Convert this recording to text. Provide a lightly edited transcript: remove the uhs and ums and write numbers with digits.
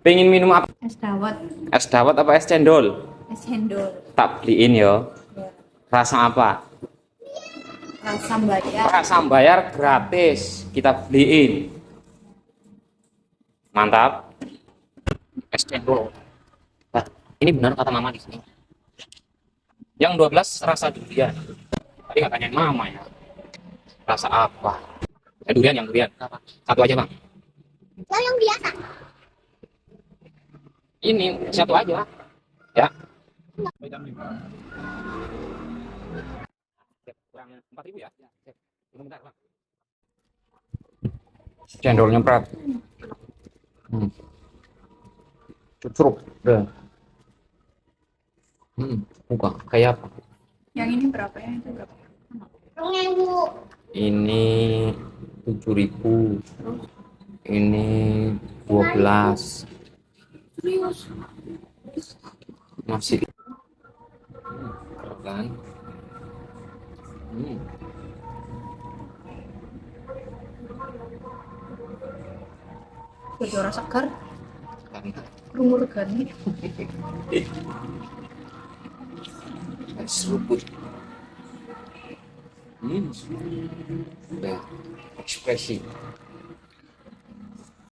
Pengen minum apa? Es dawet, Es dawet apa es cendol? es cendol. Tak beliin yo. Ya. Rasa apa? Rasa bayar. Rasa bayar gratis. Kita beliin. Mantap. Es cendol. Nah, ini benar kata mama di sini. Yang 12 rasa durian. Tadi nggak tanyain mama ya. Rasa apa? Durian, yang durian. Apa? Satu aja bang. Yang biasa. Ini satu aja. Ya. Kurang 4.000 ya? Bentar, Bang. Cendol nyemprat. Cucuruk. Udah. Buka. Kayak apa? Yang ini berapa ya? Itu berapa? Rp2.000. Ini 7.000. Ini 12. Serius. Masih. Kan? Jadi orang segar. Karena Rumur gani. seruput. Ekspresi.